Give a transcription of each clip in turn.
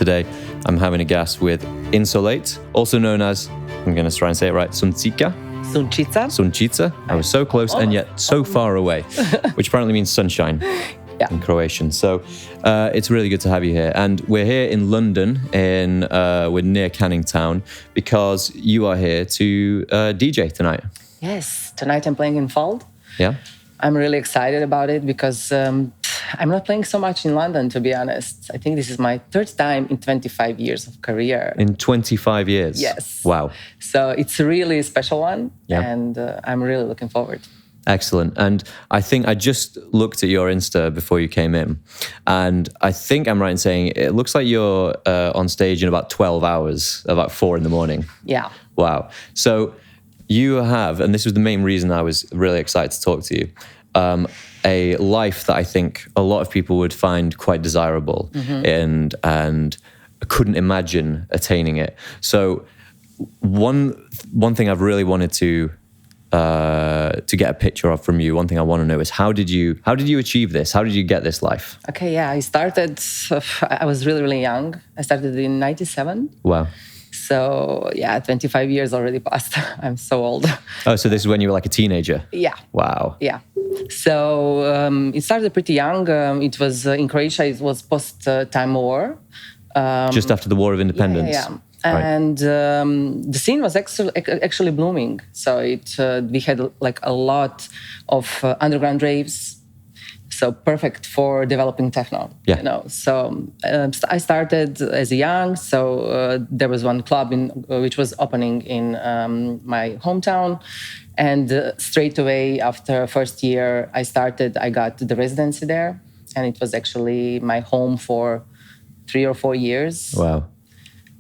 Today, I'm having a gas with Insolate, also known as, I'm going to try and say it right, Sunčica. Sunčica. I was so close and yet so far away, which apparently means sunshine in Croatian. So it's really good to have you here. And we're here in London, we're near Canning Town, because you are here to DJ tonight. Yes, tonight I'm playing in Fold. Yeah. I'm really excited about it because I'm not playing so much in London, to be honest. I think this is my third time in 25 years of career. In 25 years? Yes. Wow. So it's a really special one, and I'm really looking forward. Excellent. And I think I just looked at your Insta before you came in, and I think I'm right in saying it looks like you're on stage in about 12 hours, about 4 in the morning. Yeah. Wow. So you have, and this was the main reason I was really excited to talk to you, a life that I think a lot of people would find quite desirable and couldn't imagine attaining it. So one thing I've really wanted to get a picture of from you, one thing I want to know is how did you achieve this? How did you get this life? Okay, yeah, I was really, really young. I started in 97. Wow. So, 25 years already passed. I'm so old. Oh, so this is when you were like a teenager? Yeah. Wow. Yeah. So it started pretty young. It was in Croatia, it was post-time war. Just after the War of Independence? Yeah. And the scene was actually blooming. So we had like a lot of underground raves. So perfect for developing techno, you know. So I started as a young. So there was one club which was opening in my hometown, and straight away after first year, I got the residency there, and it was actually my home for 3 or 4 years. Wow.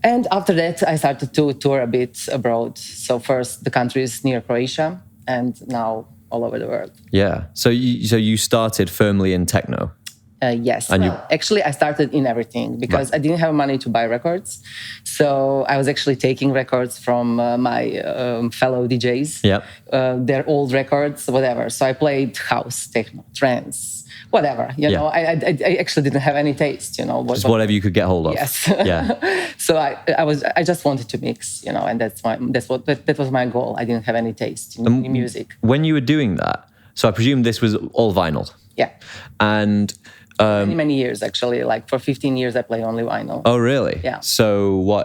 And after that, I started to tour a bit abroad. So first the countries near Croatia, and now all over the world. Yeah. So you started firmly in techno? Yes. And actually, I started in everything because I didn't have money to buy records. So I was actually taking records from my fellow DJs, their old records, whatever. So I played house, techno, trance, whatever. You know, I actually didn't have any taste. You know, just whatever you could get hold of. Yes. Yeah. So I just wanted to mix. You know, and that was my goal. I didn't have any taste in music. When you were doing that, so I presume this was all vinyl. Yeah. And many years, actually. Like for 15 years, I play only vinyl. Oh, really? Yeah. So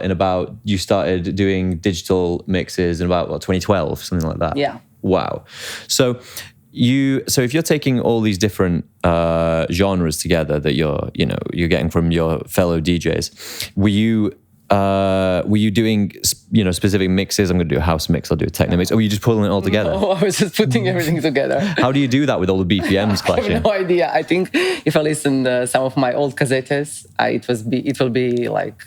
you started doing digital mixes in about 2012, something like that? Yeah. Wow. So if you're taking all these different genres together that you're getting from your fellow DJs, were you doing specific mixes? I'm going to do a house mix, I'll do a techno mix. Or were you just pulling it all together? No, I was just putting everything together. How do you do that with all the BPMs clashing? I have no idea. I think if I listen to some of my old cassettes, it will be like,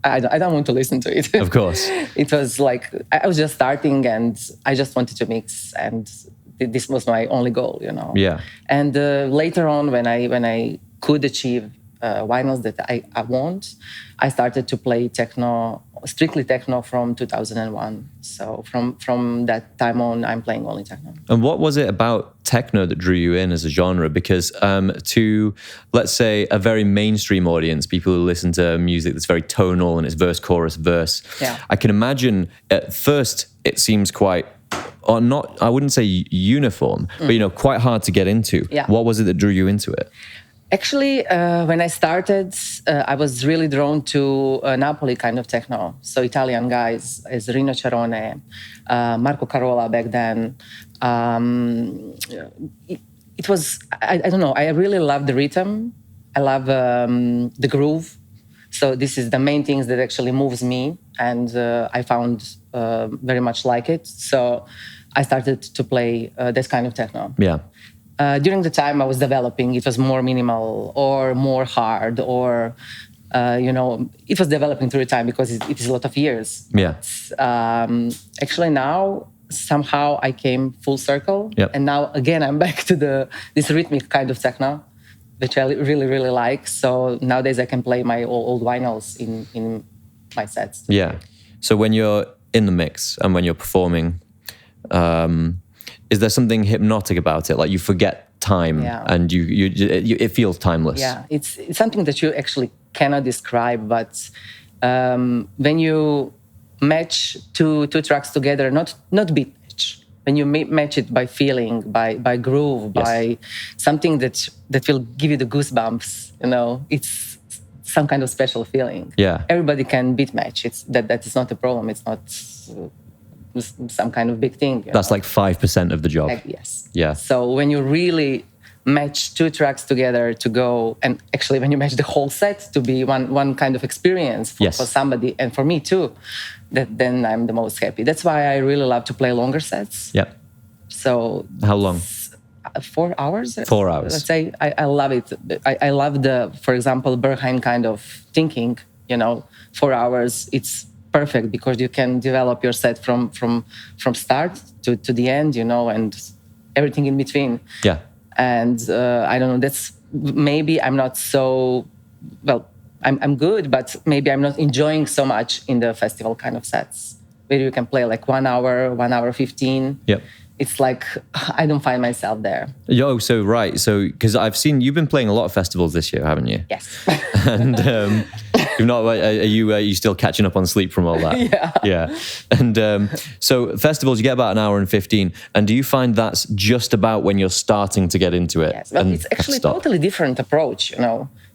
I don't want to listen to it. Of course. It was like, I was just starting and I just wanted to mix, and this was my only goal, you know. Yeah. And later on, when I could achieve vinyls that I want, I started to play techno, strictly techno from 2001. So from that time on, I'm playing only techno. And what was it about techno that drew you in as a genre? Because to, let's say, a very mainstream audience, people who listen to music that's very tonal and it's verse, chorus, verse, I can imagine at first it seems quite, or not, I wouldn't say uniform, but quite hard to get into. Yeah. What was it that drew you into it? Actually, when I started, I was really drawn to Napoli kind of techno. So Italian guys as Rino Cerone, Marco Carola back then. It was, I don't know, I really love the rhythm. I love the groove. So this is the main things that actually moves me. And I found very much like it. So I started to play this kind of techno. Yeah. During the time I was developing, it was more minimal or more hard, or it was developing through time because it is a lot of years. Yeah. Actually, now somehow I came full circle, and now again I'm back to this rhythmic kind of techno, which I really, really like. So nowadays I can play my old vinyls in my sets. Yeah. So when you're in the mix and when you're performing, is there something hypnotic about it? Like you forget time and it feels timeless. Yeah, it's something that you actually cannot describe, but when you match two tracks together, not beat match. When you match it by feeling, by groove, by something that will give you the goosebumps, it's some kind of special feeling. Yeah. Everybody can beat match. That is not a problem. It's not some kind of big thing. That's like 5% of the job. Yes. Yeah. So when you really match two tracks together to go, and actually when you match the whole set to be one kind of experience for somebody and for me too, then I'm the most happy. That's why I really love to play longer sets. Yeah. So how long? 4 hours. 4 hours. Let's say I love it. I love for example, Berghain kind of thinking. 4 hours. It's perfect because you can develop your set from start to the end. And everything in between. Yeah. And I don't know. That's maybe I'm not so well. I'm good, but maybe I'm not enjoying so much in the festival kind of sets where you can play like 1 hour, 1 hour 15. Yep. It's like I don't find myself there. So right. So because I've seen you've been playing a lot of festivals this year, haven't you? Yes. And you've not. Are you still catching up on sleep from all that? Yeah. Yeah. And so festivals, you get about an hour and 15. And do you find that's just about when you're starting to get into it? Yes, but it's actually a totally different approach.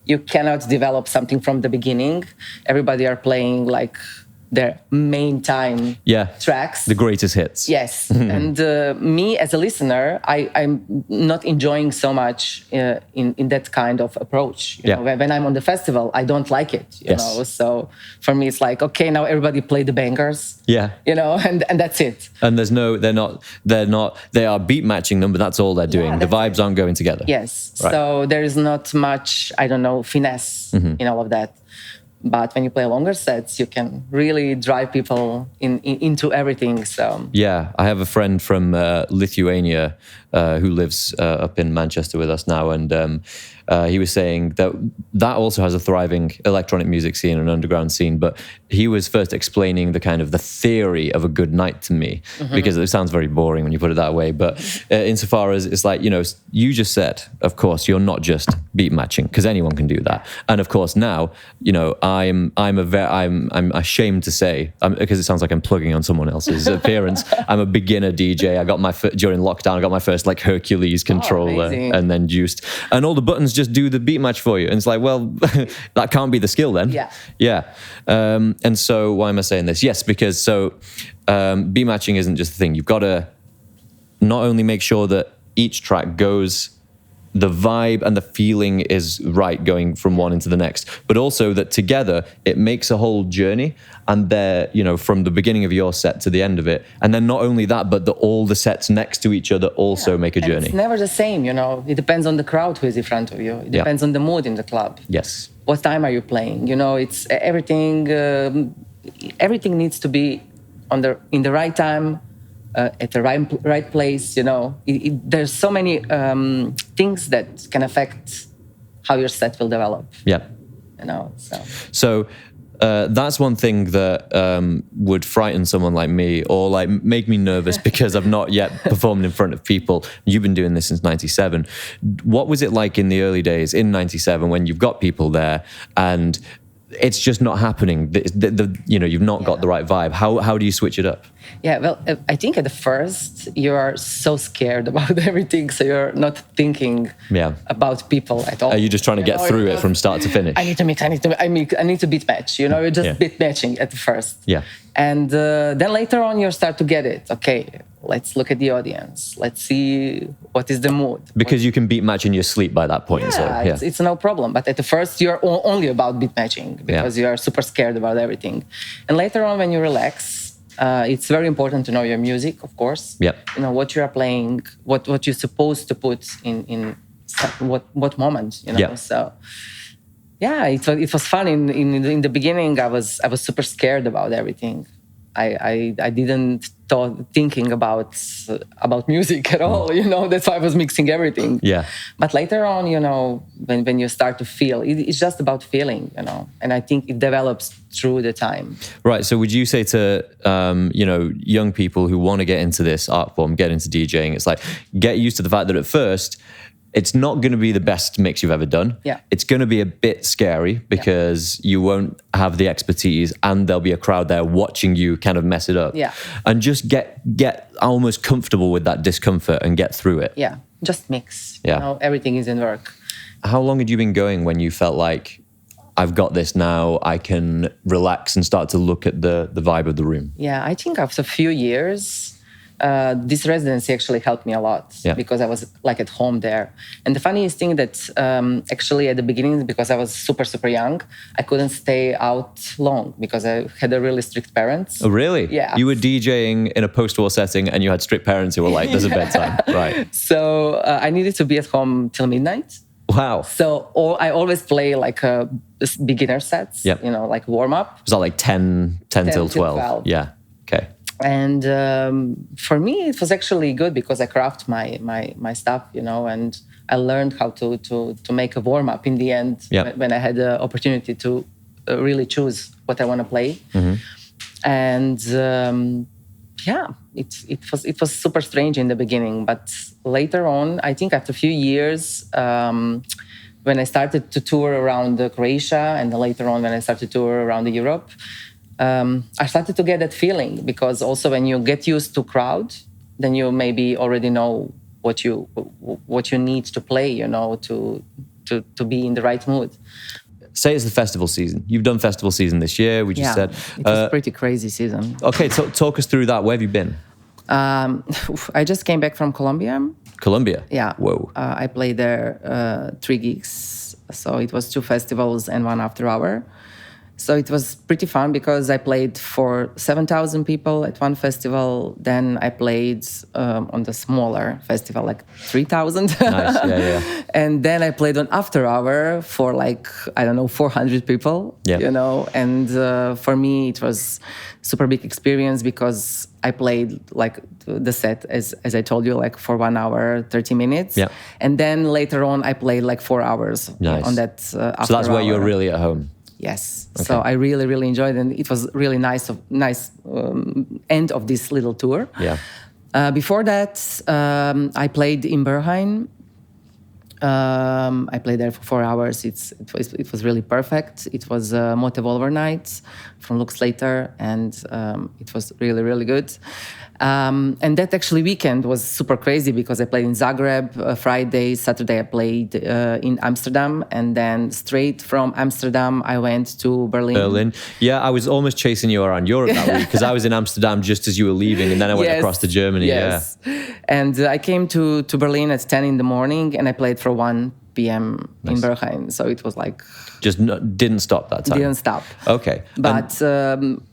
You cannot develop something from the beginning. Everybody are playing like their main time tracks. The greatest hits. Yes. And me as a listener, I'm not enjoying so much in that kind of approach. You know, when I'm on the festival, I don't like it, you know. So for me, it's like, okay, now everybody play the bangers. Yeah. And that's it. And they are beat matching them, but that's all they're doing. The vibes aren't going together. Yes. Right. So there is not much, finesse in all of that. But when you play longer sets, you can really drive people into everything. So yeah, I have a friend from Lithuania who lives up in Manchester with us now, and he was saying that also has a thriving electronic music scene and underground scene. But he was first explaining the theory of a good night to me, because it sounds very boring when you put it that way. But insofar as it's like, you just said, of course, you're not just beat matching, because anyone can do that. And of course now, I'm ashamed to say, because it sounds like I'm plugging on someone else's appearance. I'm a beginner DJ. I got during lockdown, I got my first Hercules controller, and then Juiced, and all the buttons just do the beat match for you. And it's like, well, that can't be the skill then. Yeah. And so why am I saying this? Yes, because beat matching isn't just the thing. You've got to not only make sure that each track goes, the vibe and the feeling is right going from one into the next, but also that together it makes a whole journey, and they're, from the beginning of your set to the end of it. And then not only that, but all the sets next to each other also make a journey. It's never the same, It depends on the crowd who is in front of you. It depends on the mood in the club. Yes. What time are you playing? It's everything. Everything needs to be in the right time. At the right place, there's so many things that can affect how your set will develop. Yeah. So that's one thing that would frighten someone like me, or make me nervous because I've not yet performed in front of people. You've been doing this since '97. What was it like in the early days in '97 when you've got people there and it's just not happening? You've not got the right vibe. How do you switch it up? Yeah, well, I think at the first you are so scared about everything, so you're not thinking about people at all. Are you just trying to get through it from start to finish? I need to mix. I need to beat match. You're just beat matching at first. Yeah. And then later on you start to get it. Okay, let's look at the audience. Let's see what is the mood. Because you can beat match in your sleep by that point. It's no problem. But at the first you're only about beat matching because you are super scared about everything. And later on when you relax, it's very important to know your music, of course. Yeah. What you are playing, what you're supposed to put in what moment. So. Yeah, it was fun. In the beginning, I was super scared about everything. I didn't thinking about music at all. That's why I was mixing everything. Yeah. But later on, when you start to feel, it's just about feeling. And I think it develops through the time. Right. So would you say to young people who want to get into this art form, get into DJing, it's like get used to the fact that at first it's not going to be the best mix you've ever done. Yeah. It's going to be a bit scary because you won't have the expertise and there'll be a crowd there watching you kind of mess it up. Yeah. And just get almost comfortable with that discomfort and get through it. Yeah, just mix. Yeah. You know, everything is in work. How long had you been going when you felt like, I've got this now, I can relax and start to look at the vibe of the room? Yeah, I think after a few years, this residency actually helped me a lot because I was like at home there. And the funniest thing that actually at the beginning, because I was super, super young, I couldn't stay out long because I had a really strict parents. Oh, really? Yeah. You were DJing in a post-war setting and you had strict parents who were like, there's a bedtime. Right. So I needed to be at home till midnight. Wow. So I always play like beginner sets, you know, like warm up. Was that like 10 till 12? Yeah. Okay. And for me, it was actually good because I craft my stuff, you know, and I learned how to make a warm up in the end when I had the opportunity to really choose what I want to play. Mm-hmm. And it was super strange in the beginning, but later on, I think after a few years, when I started to tour around Croatia, and later on when I started to tour around Europe, I started to get that feeling because also when you get used to crowd, then you maybe already know what you need to play, you know, to be in the right mood. Say it's the festival season. You've done festival season this year, we just said. It was a pretty crazy season. Okay, talk us through that. Where have you been? I just came back from Colombia. Colombia? Yeah. Whoa. I played there 3 gigs. So it was 2 festivals and 1 after hour. So it was pretty fun because I played for 7,000 people at one festival. Then I played on the smaller festival, like 3,000. Nice, yeah. And then I played on after hour for like, I don't know, 400 people, you know. And for me, it was super big experience because I played like the set, as I told you, like for 1 hour, 30 minutes. Yeah. And then later on, I played like 4 hours on that after hour. So that's where you're really at home. Yes. Okay. So I really, really enjoyed it. And it was really nice end of this little tour. Yeah. Before that, I played in Berghain. I played there for 4 hours. It was really perfect. It was Motive overnight from Lux Later, and it was really, really good. And that actually weekend was super crazy because I played in Zagreb Friday, Saturday I played in Amsterdam, and then straight from Amsterdam I went to Berlin. Yeah, I was almost chasing you around Europe that week because I was in Amsterdam just as you were leaving, and then I went across to Germany. Yes. And I came to Berlin at 10 in the morning, and I played for 1 p.m. in Berghain. So it was like... Just didn't stop that time? Didn't stop. Okay. But...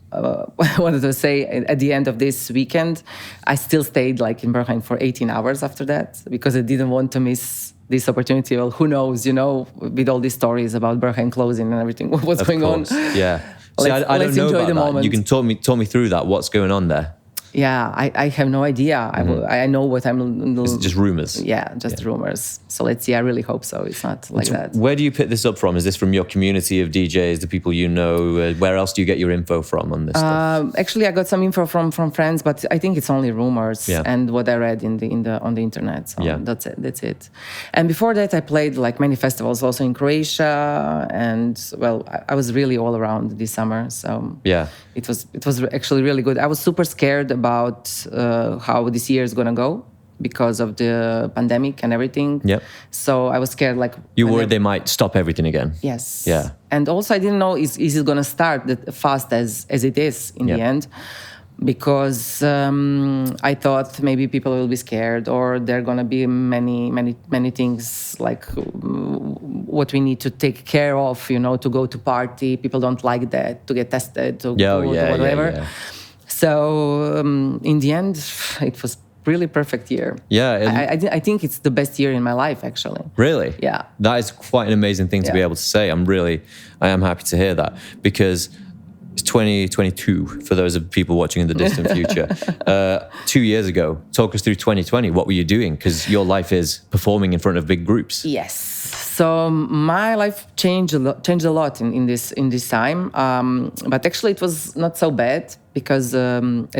I wanted to say at the end of this weekend, I still stayed like in Berghain for 18 hours after that because I didn't want to miss this opportunity. Well, who knows, you know, with all these stories about Berghain closing and everything, what's going on. Yeah. See, I don't know about that. Moment. You can talk me through that. What's going on there? Yeah, I have no idea. I know what I'm... It's just rumors. Yeah, just rumors. So let's see. I really hope so. It's not like that. Where do you pick this up from? Is this from your community of DJs, the people you know? Where else do you get your info from on this stuff? Actually, I got some info from friends, but I think it's only rumors and what I read on the internet. So that's it. And before that, I played like many festivals also in Croatia, and well, I was really all around this summer. So it was actually really good. I was super scared about how this year is going to go because of the pandemic and everything. Yep. So I was scared. Like you worried they might stop everything again? Yes. Yeah. And also I didn't know is it going to start that fast as it is in the end, because I thought maybe people will be scared or there are going to be many things like what we need to take care of, you know, to go to party. People don't like that, to get tested, to go to whatever. Yeah. So in the end, it was really perfect year. Yeah. I think it's the best year in my life, actually. Really? Yeah. That is quite an amazing thing to be able to say. I am happy to hear that because it's 2022 for those of people watching in the distant future. 2 years ago, talk us through 2020. What were you doing? Because your life is performing in front of big groups. Yes. So my life changed a lot in this time. But actually it was not so bad because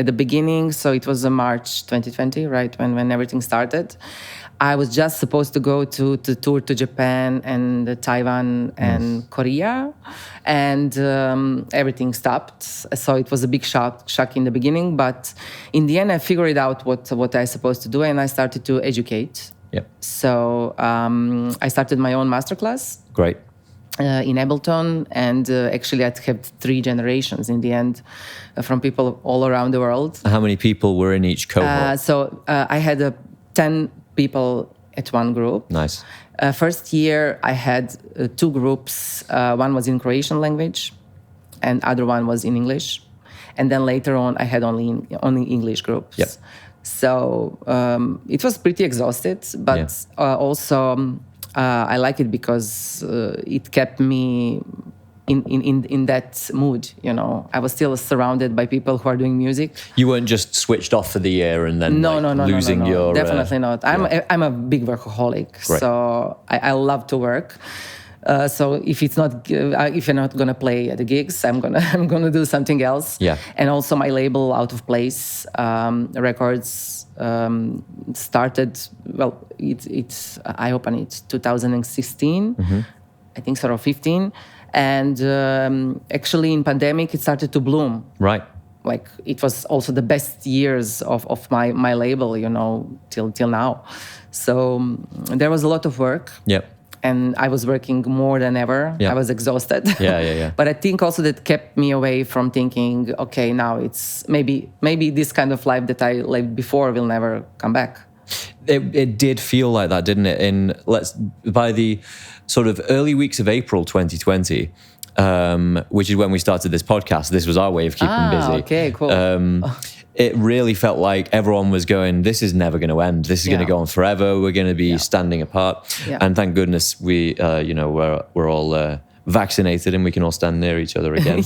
at the beginning, so it was March 2020, right, when everything started. I was just supposed to go to tour to Japan and Taiwan and Korea, and everything stopped. So it was a big shock in the beginning, but in the end, I figured out what I was supposed to do, and I started to educate. Yep. So I started my own masterclass. Great. In Ableton, and actually I had 3 generations in the end from people all around the world. How many people were in each cohort? So I had 10 people at one group. Nice. First year I had 2 groups. One was in Croatian language and other one was in English. And then later on I had only English groups. Yep. So it was pretty exhausted, but also I like it because it kept me in that mood, you know. I was still surrounded by people who are doing music. You weren't just switched off for the year and then losing your... Definitely not. I'm a big workaholic, Great. so I love to work. So if you're not gonna play at the gigs, I'm gonna do something else. Yeah. And also my label Out of Place Records started. Well, I opened it 2016, I think sort of 15, and actually in pandemic it started to bloom. Right. Like it was also the best years of my label, you know, till now. So there was a lot of work. Yep. And I was working more than ever. Yeah. I was exhausted. Yeah. But I think also that kept me away from thinking, okay, now it's maybe this kind of life that I lived before will never come back. It did feel like that, didn't it? By the sort of early weeks of April 2020, which is when we started this podcast. This was our way of keeping busy. Okay, cool. It really felt like everyone was going, this is never going to end. This is going to go on forever. We're going to be standing apart. Yeah. And thank goodness we're all vaccinated and we can all stand near each other again.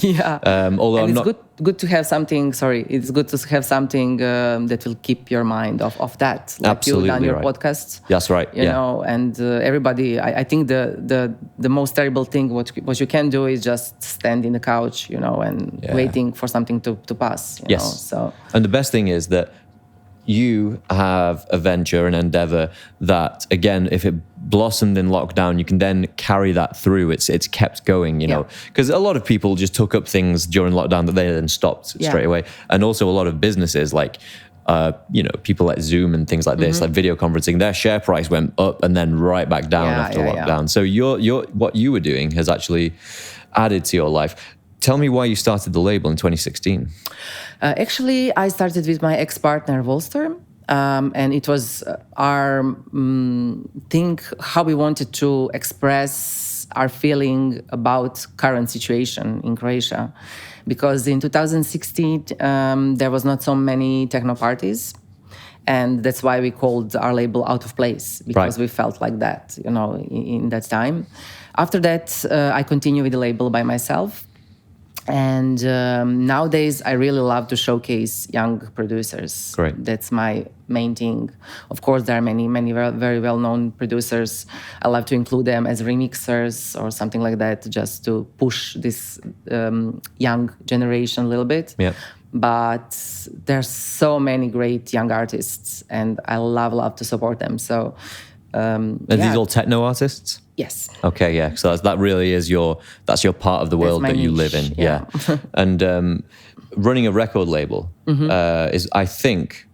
Although and it's good to have something. Sorry, it's good to have something that will keep your mind off that. Like Absolutely you've done your right. podcast. That's right. You know, and everybody. I think the most terrible thing what you can do is just stand in the couch, you know, and waiting for something to pass. You know? So. And the best thing is that you have a venture, an endeavor that, again, if it blossomed in lockdown, you can then carry that through. It's kept going, you know, because a lot of people just took up things during lockdown that they then stopped straight away. And also a lot of businesses like, people like Zoom and things like this, like video conferencing, their share price went up and then right back down after lockdown. So what you were doing has actually added to your life. Tell me why you started the label in 2016. Actually, I started with my ex-partner, Volster, and it was our thing, how we wanted to express our feeling about current situation in Croatia. Because in 2016, there was not so many techno parties. And that's why we called our label Out of Place, because we felt like that, you know, in that time. After that, I continued with the label by myself. And nowadays, I really love to showcase young producers. Great. That's my main thing. Of course, there are many very well-known producers. I love to include them as remixers or something like that, just to push this young generation a little bit. Yeah. But there's so many great young artists, and I love to support them. So. Are these all techno artists? Yes. Okay, yeah. So that really is that's your part of the world that you live in. Yeah. And running a record label is, I think,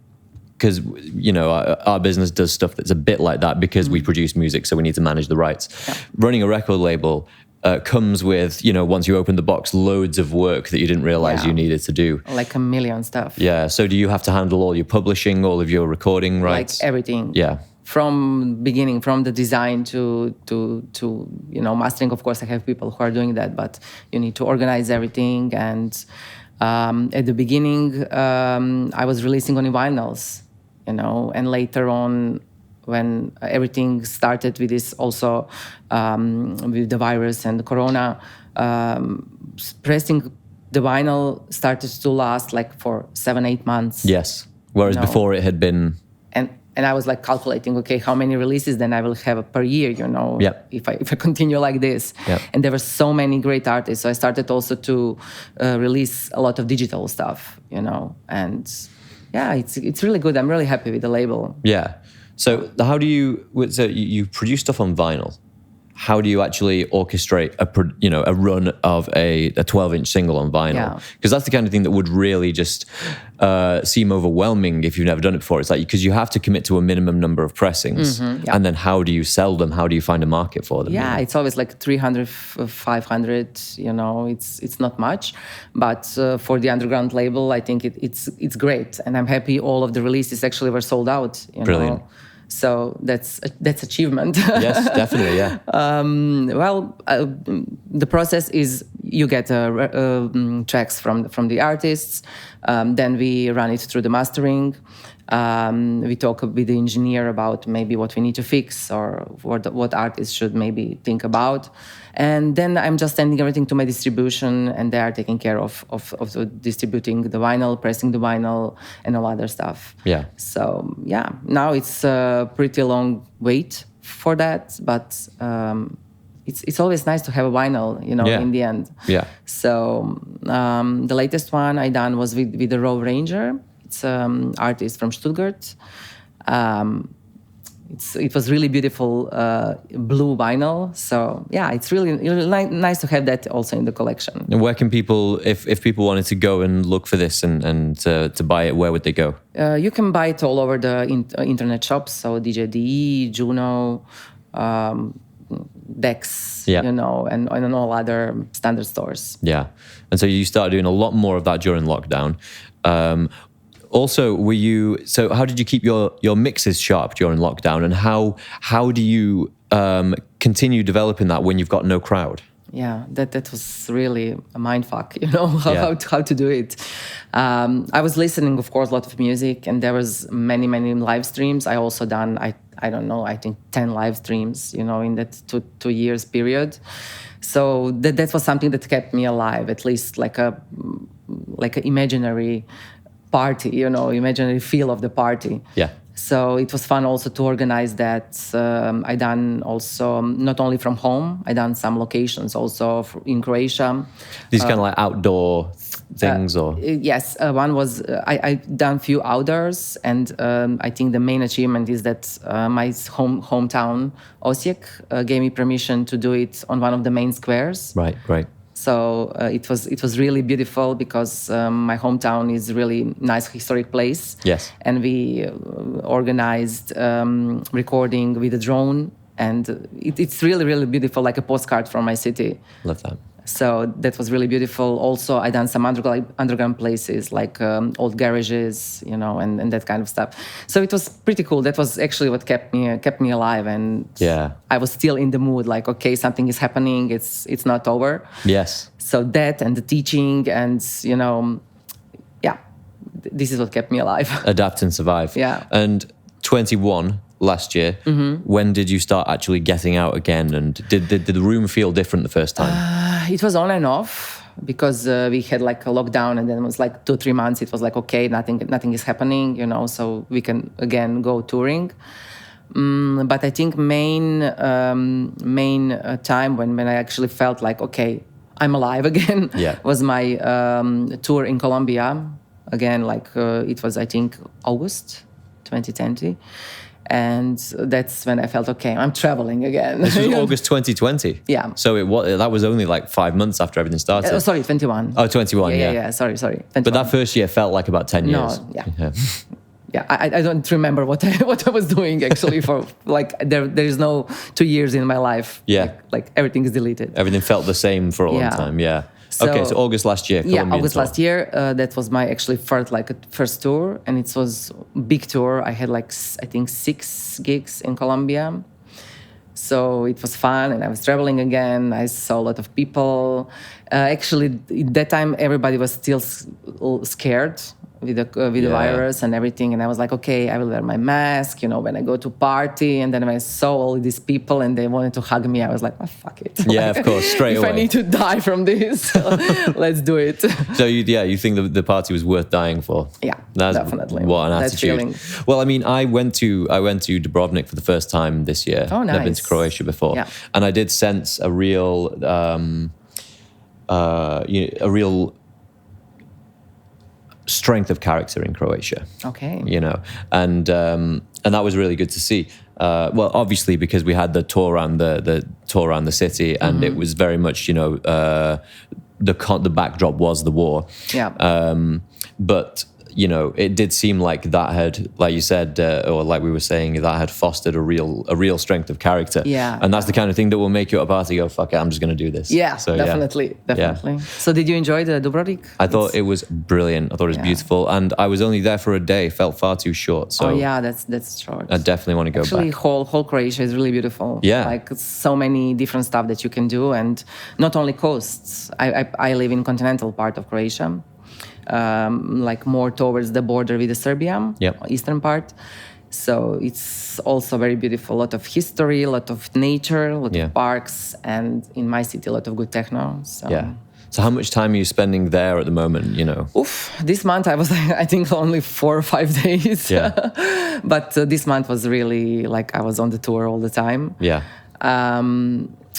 because our business does stuff that's a bit like that because we produce music, so we need to manage the rights. Yeah. Running a record label comes with, once you open the box, loads of work that you didn't realize you needed to do. Like a million stuff. Yeah. So do you have to handle all your publishing, all of your recording rights? Like everything. Yeah. From beginning, from the design to mastering. Of course, I have people who are doing that, but you need to organize everything. And at the beginning, I was releasing only vinyls, and later on, when everything started with this also, with the virus and the corona, pressing the vinyl started to last like for 7-8 months. Yes. Whereas before it had been... And I was like calculating, okay, how many releases then I will have per year, Yep. if I continue like this. Yep. And there were so many great artists. So I started also to release a lot of digital stuff, and yeah, it's really good. I'm really happy with the label. Yeah. So how do you produce stuff on vinyl? How do you actually orchestrate a run of a 12-inch single on vinyl? Because that's the kind of thing that would really just seem overwhelming if you've never done it before. It's like, because you have to commit to a minimum number of pressings, and then how do you sell them? How do you find a market for them? Yeah, it's always like 300, 500. It's not much, but for the underground label, I think it's great, and I'm happy all of the releases actually were sold out. Brilliant. So that's achievement. Yes, definitely, yeah. The process is you get tracks from the artists, then we run it through the mastering. We talk with the engineer about maybe what we need to fix or what artists should maybe think about. And then I'm just sending everything to my distribution, and they are taking care of distributing the vinyl, pressing the vinyl, and all other stuff. Yeah. So, yeah, now it's a pretty long wait for that, but it's always nice to have a vinyl, in the end. Yeah. So the latest one I done was with the Raw Ranger. It's an artist from Stuttgart. It was really beautiful blue vinyl. So yeah, it's really nice to have that also in the collection. And where can people, if people wanted to go and look for this and to buy it, where would they go? You can buy it all over the internet shops. So DJ.de, Juno, Dex, and all other standard stores. Yeah. And so you started doing a lot more of that during lockdown. Also, so how did you keep your mixes sharp during lockdown, and how do you continue developing that when you've got no crowd? Yeah, that was really a mindfuck, how to do it. I was listening, of course, a lot of music, and there was many live streams. I also done, I don't know, I think 10 live streams, in that two years period. So that was something that kept me alive, at least like a imaginary party, imaginary feel of the party. Yeah. So it was fun also to organize that. I done also not only from home. I done some locations also in Croatia. These kind of like outdoor things, or yes, one was I done few outdoors, and I think the main achievement is that my hometown Osijek gave me permission to do it on one of the main squares. Right. So it was really beautiful because my hometown is a really nice historic place. Yes. And we organized recording with a drone, and it's really beautiful, like a postcard from my city. Love that. So that was really beautiful. Also, I done some underground places like old garages, and that kind of stuff. So it was pretty cool. That was actually what kept me alive, and yeah, I was still in the mood. Like, okay, something is happening. It's not over. Yes. So that and the teaching and this is what kept me alive. Adapt and survive. Yeah. And 21 last year. When did you start actually getting out again? And did the room feel different the first time? It was on and off because we had like a lockdown, and then it was like 2-3 months. It was like, okay, nothing is happening, so we can again go touring. But I think main time when I actually felt like, okay, I'm alive again, was my tour in Colombia. Again, it was, I think, August 2020. And that's when I felt, okay, I'm traveling again. This was August 2020? Yeah. So that was only like 5 months after everything started? Sorry, 21. Oh, 21, Yeah, sorry. 21. But that first year felt like about 10 years. No, yeah. Yeah, I don't remember what I was doing actually for there is no 2 years in my life. Yeah. Like everything is deleted. Everything felt the same for a long time, yeah. So August last year, Colombian August tour. last year, that was my actually first tour, and it was a big tour. I had I think 6 gigs in Colombia. So it was fun, and I was traveling again. I saw a lot of people. Actually, at that time, everybody was still scared with the virus and everything. And I was like, okay, I will wear my mask, when I go to party. And then when I saw all these people and they wanted to hug me, I was like, oh, fuck it. Yeah, of course, straight away. If I need to die from this, let's do it. So you think the party was worth dying for? Yeah, that's definitely. What an that attitude. Feeling. Well, I mean, I went to Dubrovnik for the first time this year. Oh, nice. I've been to Croatia before, and I did sense a real strength of character in Croatia. Okay. And that was really good to see. Well, obviously because we had the tour around the city, and it was very much the backdrop was the war. Yeah. But it did seem like that had, like you said, or like we were saying, that had fostered a real strength of character. Yeah. And that's the kind of thing that will make you at a party go, fuck it, I'm just going to do this. Yeah, so, definitely. Yeah. So did you enjoy the Dubrovnik? I thought it was brilliant. I thought it was beautiful. And I was only there for a day. Felt far too short. So that's short. I definitely want to go Actually, back. whole Croatia is really beautiful. Yeah. Like so many different stuff that you can do. And not only coasts. I live in continental part of Croatia. Like more towards the border with Serbia, eastern part. So it's also very beautiful. A lot of history, a lot of nature, a lot of parks, and in my city, a lot of good techno. So. Yeah. So how much time are you spending there at the moment, Oof, this month I was, I think, only 4 or 5 days. Yeah. But this month was really like I was on the tour all the time. Yeah.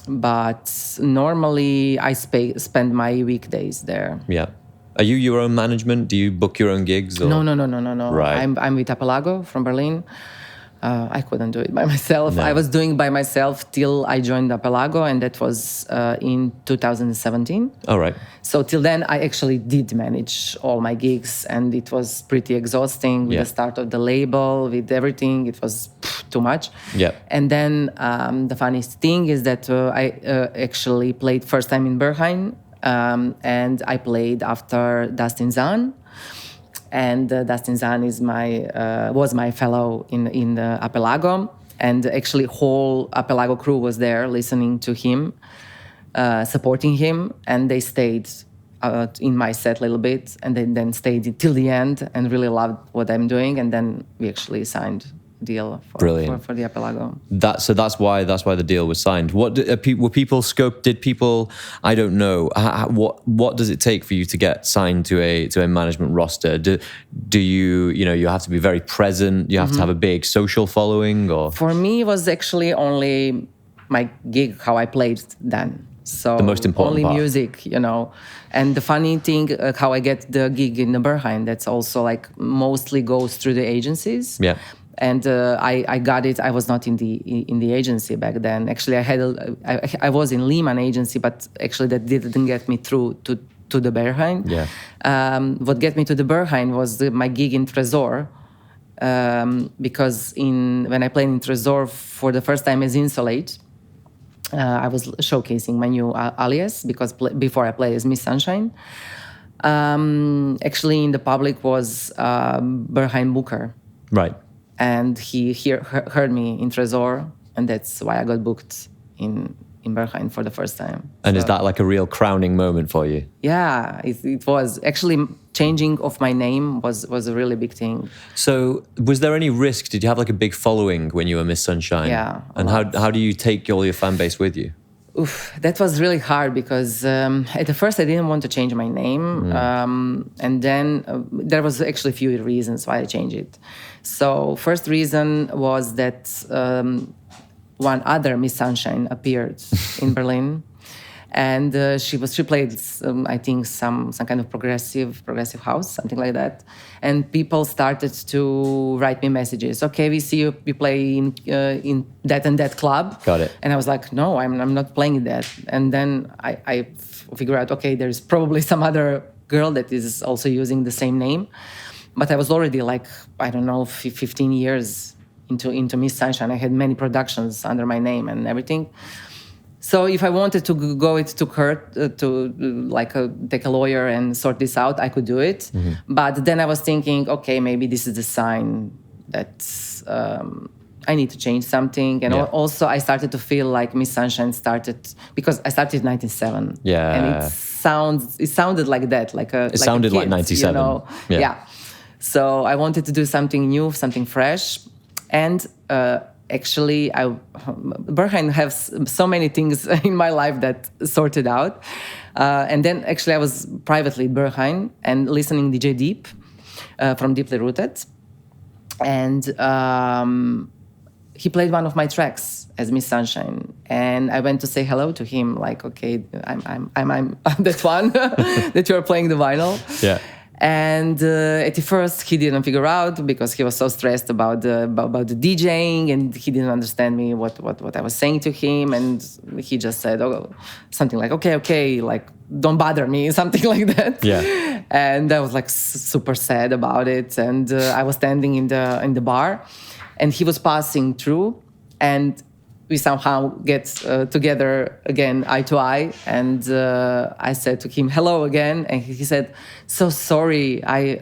But normally I spend my weekdays there. Yeah. Are you your own management? Do you book your own gigs? Or? No. Right. I'm with Apelago from Berlin. I couldn't do it by myself. No. I was doing by myself till I joined Apelago, and that was in 2017. All right. So till then, I actually did manage all my gigs, and it was pretty exhausting with the start of the label, with everything. It was too much. Yeah. And then the funniest thing is that I actually played first time in Berghain. And I played after Dustin Zahn, and Dustin Zahn was my fellow in the Apelago, and actually whole Apelago crew was there listening to him, supporting him, and they stayed in my set a little bit, and then stayed till the end and really loved what I'm doing, and then we actually signed deal for the Apelago. That's why the deal was signed. What were people scoped? Did people? I don't know. What does it take for you to get signed to a management roster? Do you have to be very present? You have to have a big social following, or for me it was actually only my gig, how I played then. So the most important only part. Music, And the funny thing, how I get the gig in the Berghain, that's also like mostly goes through the agencies. Yeah. And I got it. I was not in the agency back then. Actually, I was in Lehman agency, but actually that didn't get me through to the Berghain. Yeah. What get me to the Berghain was my gig in Tresor, because when I played in Tresor for the first time as Insolate, I was showcasing my new alias, because before I played as Miss Sunshine. Actually, in the public was Berghain Booker. Right. And he heard me in Tresor, and that's why I got booked in Berghain for the first time. And is that like a real crowning moment for you? Yeah, it was. Actually, changing of my name was a really big thing. So was there any risk? Did you have like a big following when you were Miss Sunshine? Yeah. And how do you take all your fan base with you? Oof, that was really hard, because at the first I didn't want to change my name. And then there was actually a few reasons why I changed it. So first reason was that one other Miss Sunshine appeared in Berlin. And she played, I think, some kind of progressive house, something like that. And people started to write me messages. Okay, we see you play in that and that club. Got it. And I was like, no, I'm not playing that. And then I figured out, okay, there's probably some other girl that is also using the same name. But I was already like, I don't know, 15 years into Miss Sunshine. I had many productions under my name and everything. So if I wanted to go it to court, take a lawyer and sort this out, I could do it. Mm-hmm. But then I was thinking, okay, maybe this is the sign that I need to change something. And also I started to feel like Miss Sunshine because I started in 1997. Yeah. And it sounded like that, like sounded like 97. Yeah. So I wanted to do something new, something fresh. And actually, Berghain has so many things in my life that sorted out. And then actually I was privately at Berghain and listening DJ Deep from Deeply Rooted. And he played one of my tracks as Miss Sunshine. And I went to say hello to him, like, okay, I'm that one that you're playing the vinyl. Yeah. And at the first, he didn't figure out because he was so stressed about the DJing, and he didn't understand me what I was saying to him. And he just said, something like, okay, like, don't bother me, something like that. Yeah. And I was like super sad about it. And I was standing in the bar, and he was passing through, and we somehow get together again, eye to eye. And I said to him, hello again. And he said, so sorry, I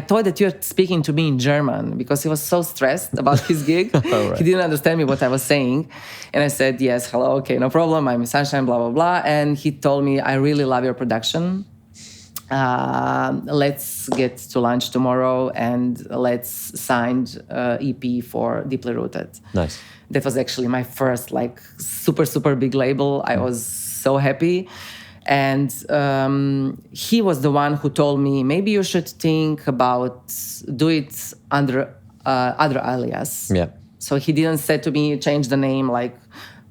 thought that you're speaking to me in German, because he was so stressed about his gig. Right. He didn't understand me what I was saying. And I said, yes, hello, okay, no problem. I'm Sunshine, blah, blah, blah. And he told me, I really love your production. Let's get to lunch tomorrow and let's sign EP for Deeply Rooted. Nice. That was actually my first like super big label. I was so happy. And he was the one who told me, maybe you should think about do it under other alias. Yeah. So he didn't say to me, change the name, like,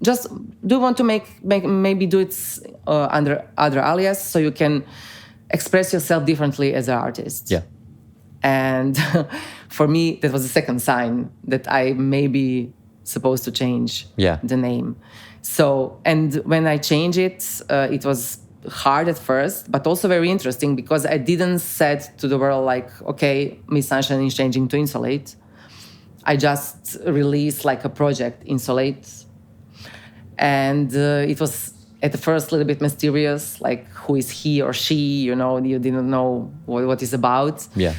just do you want to maybe do it under other alias so you can express yourself differently as an artist. Yeah. And for me, that was the second sign that I maybe supposed to change the name. So, and when I changed it, it was hard at first, but also very interesting, because I didn't said to the world like, okay, Miss Sunshine is changing to Insolate. I just released like a project, Insolate. And it was at the first a little bit mysterious, like who is he or she, you didn't know what it's about. Yeah.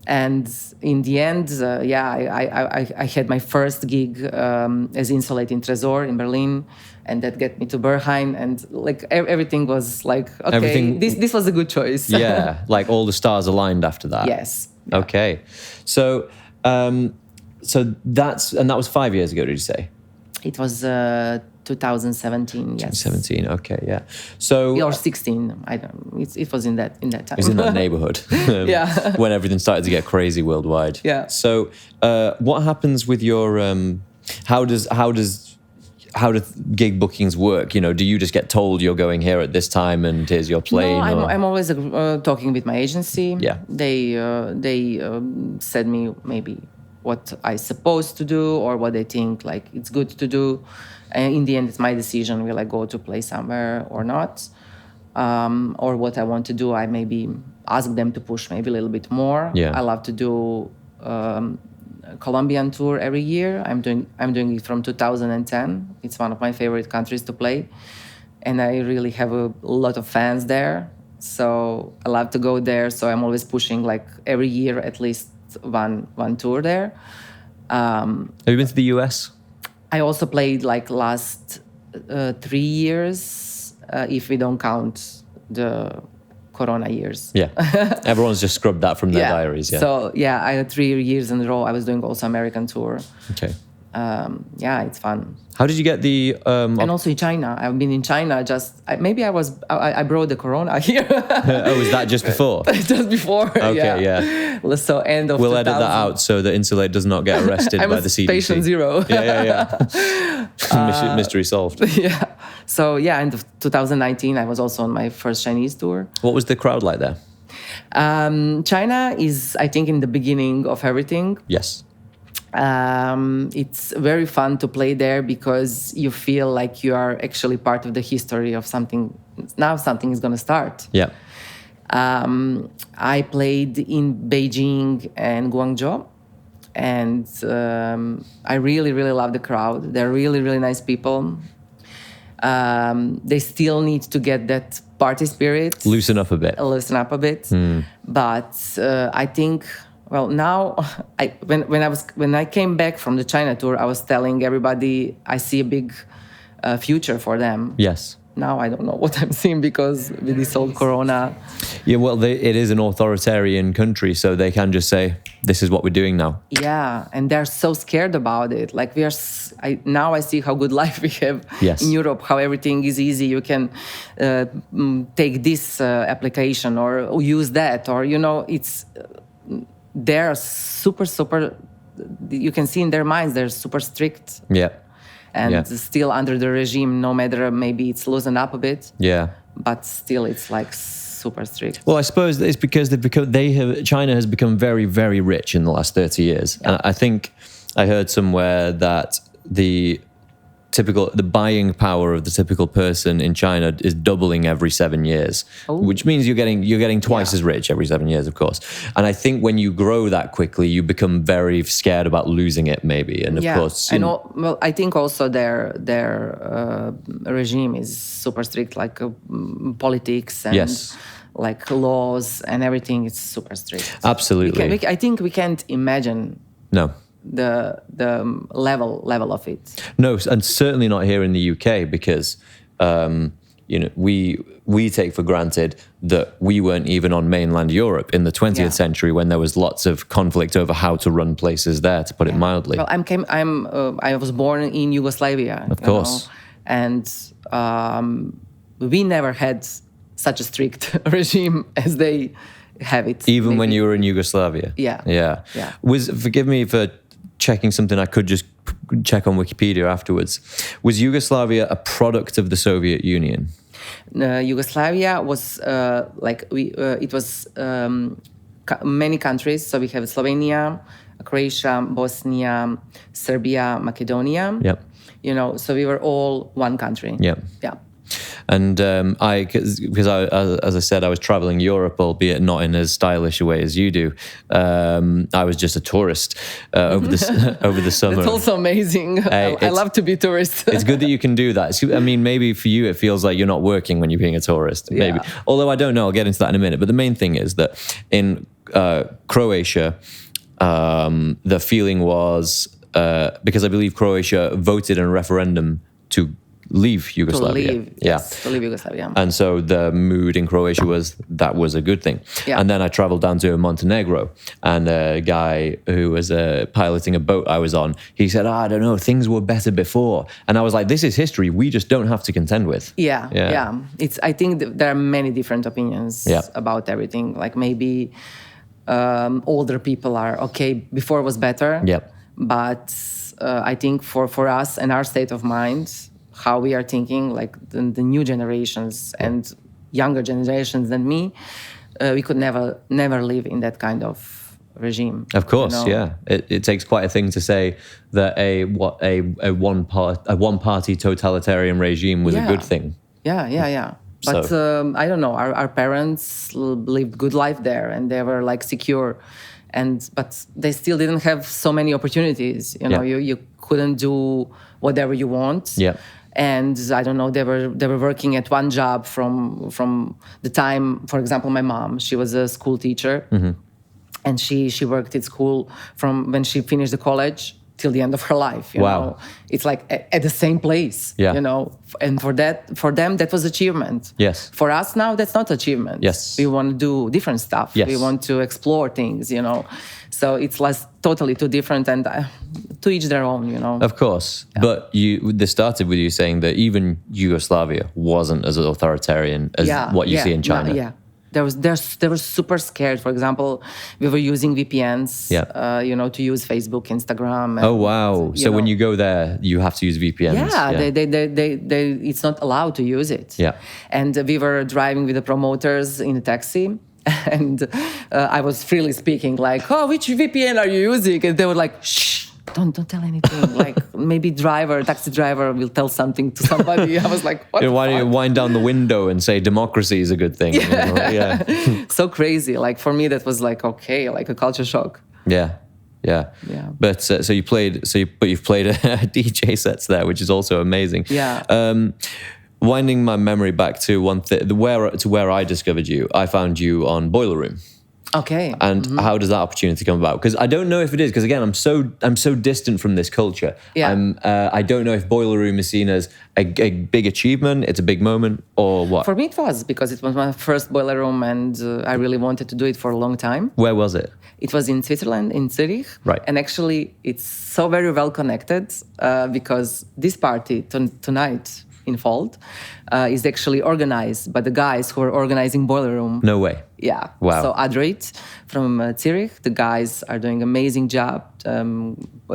And in the end, I had my first gig as Insolate in Tresor in Berlin, and that got me to Berghain, and like everything was like, okay, this was a good choice. Yeah, like all the stars aligned after that. Yes. Yeah. Okay, so that was 5 years ago. Did you say? It was 2017. Yes. 2017. Okay, yeah. So or 16. I don't. It was in that time. It was in that neighborhood. Yeah. When everything started to get crazy worldwide. Yeah. So what happens with your how do gig bookings work? Do you just get told you're going here at this time and here's your plane? No, I'm always talking with my agency. Yeah. They said me maybe what I supposed to do or what they think like it's good to do. And in the end, it's my decision. Will I go to play somewhere or not? Or what I want to do, I maybe ask them to push maybe a little bit more. Yeah. I love to do Colombian tour every year. I'm doing it from 2010. It's one of my favorite countries to play, and I really have a lot of fans there. So I love to go there. So I'm always pushing like every year at least one tour there. Have you been to the US? I also played like last 3 years, if we don't count the Corona years. Yeah, everyone's just scrubbed that from their diaries. Yeah. So I had 3 years in a row. I was doing also American tour. Okay. It's fun. How did you get the? And also in China. I've been in China. I brought the Corona here. Oh, was that just before? Just before. Okay, yeah. So end of. We'll 2000. edit that out so that Insolate does not get arrested by the CDC. Patient zero. Yeah. Mystery solved. Yeah. So end of 2019, I was also on my first Chinese tour. What was the crowd like there? China is, I think, in the beginning of everything. Yes. It's very fun to play there because you feel like you are actually part of the history of something. Now something is going to start. Yeah. I played in Beijing and Guangzhou, and I really, really love the crowd. They're really, really nice people. They still need to get that party spirit. Loosen up a bit. But I think... Well, now, when I came back from the China tour, I was telling everybody I see a big future for them. Yes. now I don't know what I'm seeing because with this old Corona. Yeah, well, it is an authoritarian country, so they can just say, "This is what we're doing now." Yeah, and they're so scared about it. Like now I see how good life we have in Europe. How everything is easy. You can take this application or use that, or it's they're super. You can see in their minds they're super strict. Yeah. And still under the regime, no matter maybe it's loosened up a bit. Yeah. But still, it's like super strict. Well, I suppose it's because China has become very, very rich in the last 30 years. Yeah. And I think I heard somewhere that the buying power of the typical person in China is doubling every 7 years, which means you're getting twice as rich every 7 years, of course. And I think when you grow that quickly, you become very scared about losing it, maybe. And of course, well, I think also their regime is super strict, like politics and like laws and everything. It's super strict. Absolutely. I think we can't imagine. No. The level of it. No, and certainly not here in the UK because we take for granted that we weren't even on mainland Europe in the 20th century when there was lots of conflict over how to run places there, to put it mildly. Well, I was born in Yugoslavia, of course, and we never had such a strict regime as they have it. Even maybe when you were in Yugoslavia. Yeah. Forgive me for checking something I could just check on Wikipedia afterwards. Was Yugoslavia a product of the Soviet Union? Yugoslavia was it was many countries. So we have Slovenia, Croatia, Bosnia, Serbia, Macedonia. Yep. So we were all one country. Yeah. And because as I said, I was traveling Europe, albeit not in as stylish a way as you do. I was just a tourist over the summer. It's also amazing. I love to be a tourist. It's good that you can do that. I mean, maybe for you, it feels like you're not working when you're being a tourist. Maybe, although I don't know. I'll get into that in a minute. But the main thing is that in Croatia, the feeling was because I believe Croatia voted in a referendum to leave Yugoslavia. To leave Yugoslavia. And so the mood in Croatia was a good thing. Yeah. And then I traveled down to Montenegro, and a guy who was piloting a boat I was on, he said, I don't know, things were better before. And I was like, this is history we just don't have to contend with. Yeah. I think there are many different opinions about everything. Like maybe older people are, okay, before was better. Yep. But I think for us and our state of mind, how we are thinking, like the new generations and younger generations than me, we could never live in that kind of regime. Of course, it takes quite a thing to say that a one party totalitarian regime was a good thing. Yeah. But I don't know. Our parents lived good life there, and they were like secure, but they still didn't have so many opportunities. You couldn't do whatever you want. Yeah. And I don't know, they were working at one job from the time, for example, my mom, she was a school teacher, and she worked at school from when she finished the college till the end of her life. You know? It's like at the same place. And for them that was achievement. Yes. For us now, that's not achievement. Yes. We want to do different stuff. Yes. We want to explore things. So it's totally too different, and to each their own, Of course. Yeah. But this started with you saying that even Yugoslavia wasn't as authoritarian as what you see in China. Yeah. They were super scared. For example, we were using VPNs, to use Facebook, Instagram. Oh wow! So when you go there, you have to use VPNs. Yeah. They it's not allowed to use it. Yeah. And we were driving with the promoters in a taxi, and I was freely speaking, like, "Oh, which VPN are you using?" And they were like, "Shh. Don't tell anything." Like maybe taxi driver will tell something to somebody. I was like, what? Why don't you wind down the window and say democracy is a good thing? So crazy. Like for me, that was like okay, like a culture shock. Yeah. But so you've played DJ sets there, which is also amazing. Yeah. Winding my memory back to where I discovered you, I found you on Boiler Room. Okay. And how does that opportunity come about? Because I don't know if it is, because again, I'm so distant from this culture. Yeah. I don't know if Boiler Room is seen as a big achievement, it's a big moment, or what. For me, it was, because it was my first Boiler Room, and I really wanted to do it for a long time. Where was it? It was in Switzerland, in Zurich. Right. And actually, it's so very well connected because this party tonight in Fold is actually organized by the guys who are organizing Boiler Room. No way. Yeah. Wow. So Adroit from Zurich, the guys are doing an amazing job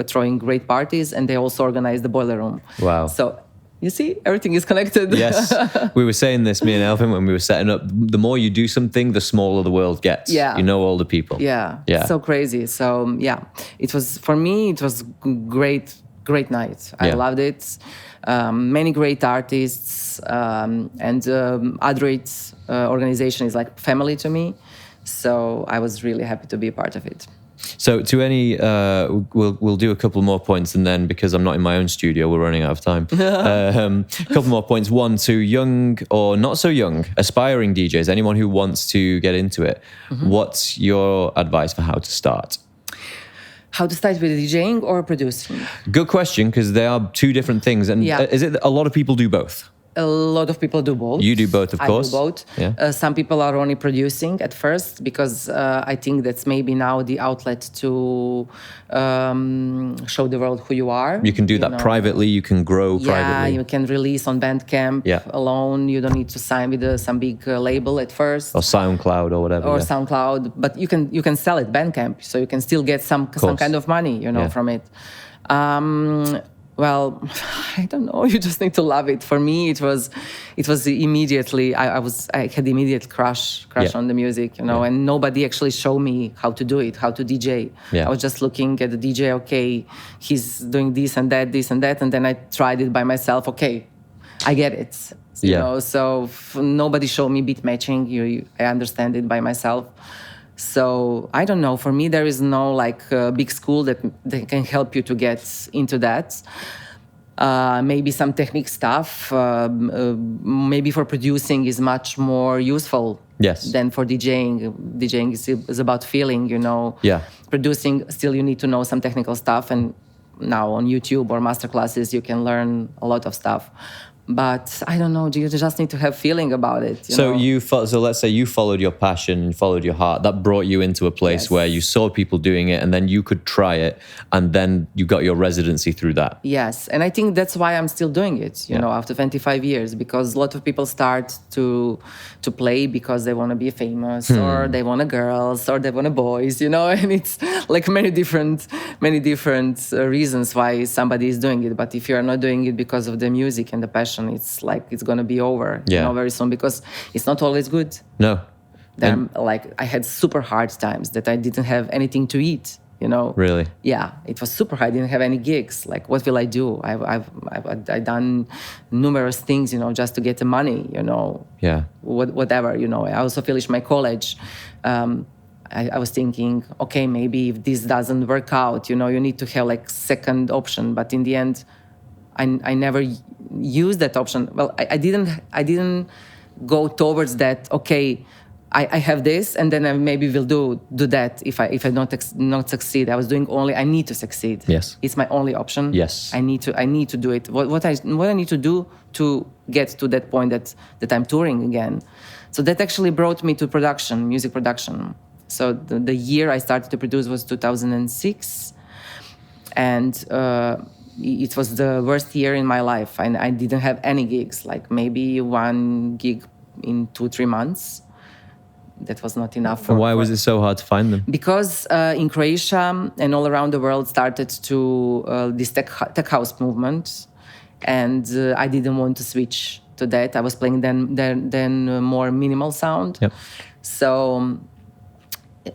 throwing great parties, and they also organize the Boiler Room. Wow. So you see, everything is connected. Yes. We were saying this, me and Elvin, when we were setting up, the more you do something, the smaller the world gets. Yeah. You know all the people. Yeah. Yeah. So crazy. So yeah, it was, for me, it was great night. I Yeah. loved it. Many great artists, and Adroit organization is like family to me. So I was really happy to be a part of it. So to any, we'll do a couple more points, and then because I'm not in my own studio, we're running out of time. A couple more points. One, to young or not so young, aspiring DJs, anyone who wants to get into it, what's your advice for how to start? How to start with DJing or producing? Good question, because they are two different things. And Yeah. is it a lot of people do both? A lot of people do both. You do both, of course. I do both. Yeah. Some people are only producing at first because I think that's maybe now the outlet to show the world who you are. You can do that privately. You can grow Yeah, privately. you can release on Bandcamp alone. You don't need to sign with some big label at first. Or SoundCloud or whatever. Or SoundCloud, but you can sell it Bandcamp, so you can still get some kind of money, from it. Well, I don't know. You just need to love it. For me, it was immediately. I had immediate crush on the music, and nobody actually showed me how to do it, how to DJ. Yeah. I was just looking at the DJ. Okay, he's doing this and that, and then I tried it by myself. Okay, I get it. So nobody showed me beat matching. I understand it by myself. So I don't know. For me, there is no big school that can help you to get into that. Maybe some technique stuff. Maybe for producing is much more useful. Yes. Than for DJing. DJing is about feeling. Yeah. Producing, still you need to know some technical stuff. And now on YouTube or masterclasses, you can learn a lot of stuff. But I don't know. You just need to have feeling about it. So let's say you followed your passion and followed your heart. That brought you into a place where you saw people doing it, and then you could try it, and then you got your residency through that. Yes, and I think that's why I'm still doing it. After 25 years, because a lot of people start to play because they want to be famous, or they want girls, or they want boys. And it's like many different reasons why somebody is doing it. But if you are not doing it because of the music and the passion, it's like it's gonna be over, very soon, because it's not always good. No. I had super hard times that I didn't have anything to eat. Really? Yeah, it was super hard. I didn't have any gigs. Like, what will I do? I've done numerous things, just to get the money. Yeah. Whatever. I also finished my college. I was thinking, okay, maybe if this doesn't work out, you need to have second option. But in the end, I never used that option. Well, I didn't go towards that. Okay, I have this, and then I maybe will do that if I not succeed. I was doing only I need to succeed. Yes, it's my only option. Yes, I need to do it. What I need to do to get to that point that I'm touring again. So that actually brought me to production, music production. So the year I started to produce was 2006, and it was the worst year in my life. I didn't have any gigs, maybe one gig in 2-3 months. That was not enough. Why was it so hard to find them? Because in Croatia and all around the world started to this tech house movement, and I didn't want to switch to that. I was playing then more minimal sound. Yep. So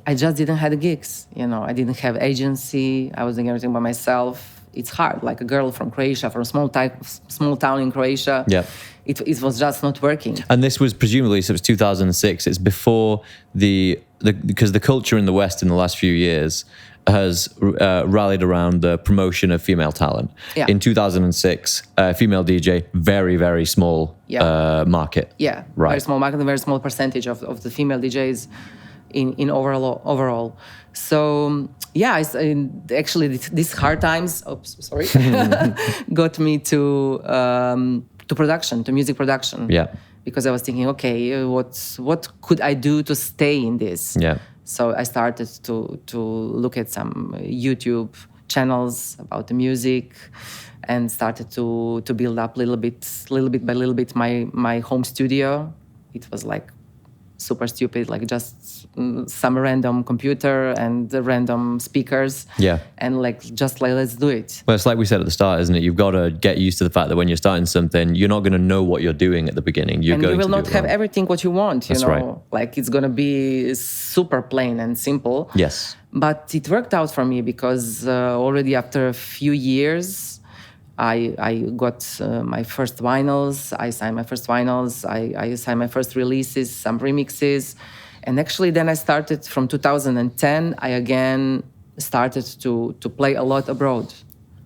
I just didn't have the gigs. I didn't have agency. I was doing everything by myself. It's hard, like a girl from Croatia, from a small town in Croatia. Yeah. It was just not working. And this was presumably, so it was 2006. It's before because the culture in the West in the last few years has rallied around the promotion of female talent. Yeah. In 2006, female DJ, very, very small market. Yeah, right. Very small market, a very small percentage of the female DJs in overall. So yeah, actually these hard times. Oops, sorry, got me to production, to music production. Yeah. Because I was thinking, okay, what could I do to stay in this? Yeah. So I started to look at some YouTube channels about the music, and started to build up little bit by little bit my home studio. It was like super stupid, like just some random computer and the random speakers. Yeah. And just let's do it. Well, it's like we said at the start, isn't it? You've got to get used to the fact that when you're starting something, you're not going to know what you're doing at the beginning. You will not have everything what you want, you That's know. right. Like it's going to be super plain and simple. Yes. But it worked out for me because already after a few years, I got my first vinyls. I signed my first vinyls. I signed my first releases, some remixes. And actually then I started from 2010, I again started to play a lot abroad.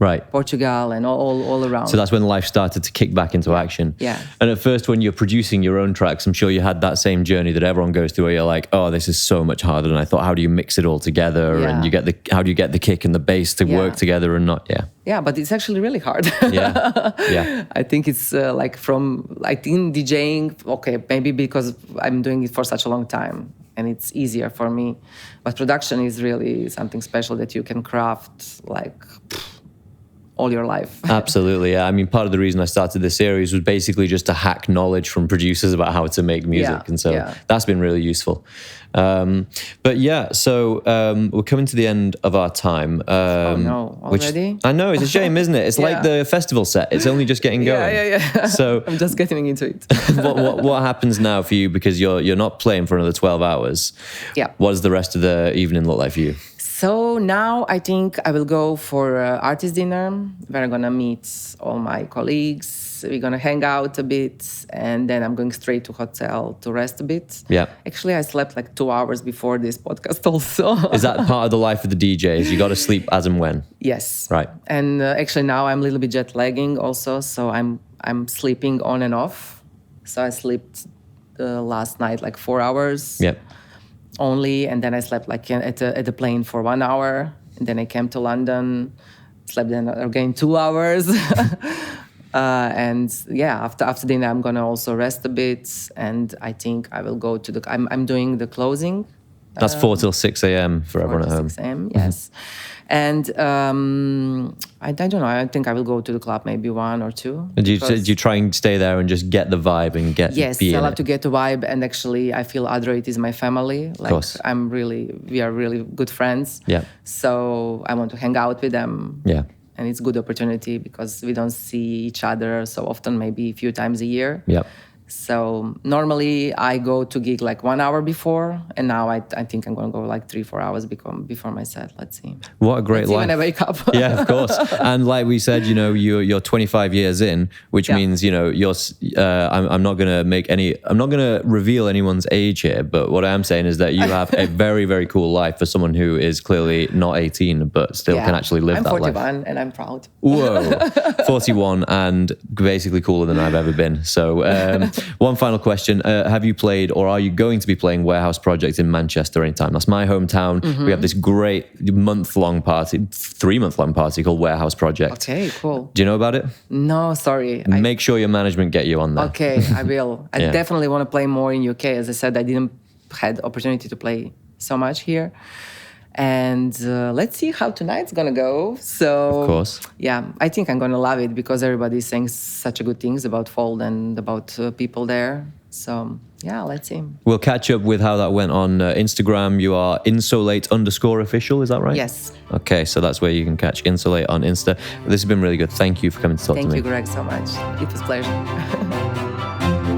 Right. Portugal and all around. So that's when life started to kick back into action. Yeah. And at first, when you're producing your own tracks, I'm sure you had that same journey that everyone goes through where you're like, oh, this is so much harder than I thought. How do you mix it all together? Yeah. And how do you get the kick and the bass to work together and not, Yeah, but it's actually really hard. Yeah. Yeah. I think it's in DJing, okay, maybe because I'm doing it for such a long time and it's easier for me. But production is really something special that you can craft all your life. Absolutely, yeah. I mean, part of the reason I started this series was basically just to hack knowledge from producers about how to make music. And so that's been really useful. But yeah, so we're coming to the end of our time. Oh no, already? I know, it's a shame, isn't it? It's like the festival set. It's only just getting going. Yeah. So I'm just getting into it. what happens now for you? Because you're not playing for another 12 hours. Yeah. What does the rest of the evening look like for you? So now I think I will go for artist dinner. We're gonna meet all my colleagues. We're gonna hang out a bit, and then I'm going straight to hotel to rest a bit. Yeah. Actually, I slept like 2 hours before this podcast also. Is that part of the life of the DJs? You got to sleep as and when? Yes. Right. And actually now I'm a little bit jet lagging also, so I'm sleeping on and off. So I slept last night like 4 hours. Yep. Only, and then I slept like at the plane for 1 hour, and then I came to London, slept then again 2 hours, and yeah, after dinner I'm gonna also rest a bit, and I think I will go to I'm doing the closing. That's 4 till 6 a.m. for everyone at home. 6 a.m. Yes, and I don't know. I think I will go to the club maybe 1 or 2. Do you try and stay there and just get the vibe and get? Yes, I love to get the vibe, and actually I feel Adroit is my family. Like of course. we are really good friends. Yeah. So I want to hang out with them. Yeah. And it's a good opportunity because we don't see each other so often, maybe a few times a year. Yeah. So normally I go to gig like 1 hour before, and now I think I'm going to go like 3-4 hours before my set. Let's see. What a great life. When I wake up. Yeah, of course. And like we said, you're 25 years in, which means, you're, I'm not going to reveal anyone's age here, but what I am saying is that you have a very, very cool life for someone who is clearly not 18, but still can actually live that life. I'm 41 and I'm proud. Whoa, 41 and basically cooler than I've ever been. So one final question. Have you played or are you going to be playing Warehouse Project in Manchester anytime? That's my hometown. Mm-hmm. We have this great 3-month-long party called Warehouse Project. Okay, cool. Do you know about it? No, sorry. Make sure your management get you on there. Okay, I will. I definitely want to play more in UK. As I said, I didn't had opportunity to play so much here. And let's see how tonight's gonna go. So, of course, yeah, I think I'm gonna love it because everybody's saying such good things about Fold and about people there. So, yeah, let's see. We'll catch up with how that went on Instagram. You are Insolate_official, is that right? Yes. Okay, so that's where you can catch Insolate on Insta. This has been really good. Thank you for coming to talk to me. Thank you, Greg, so much. It was a pleasure.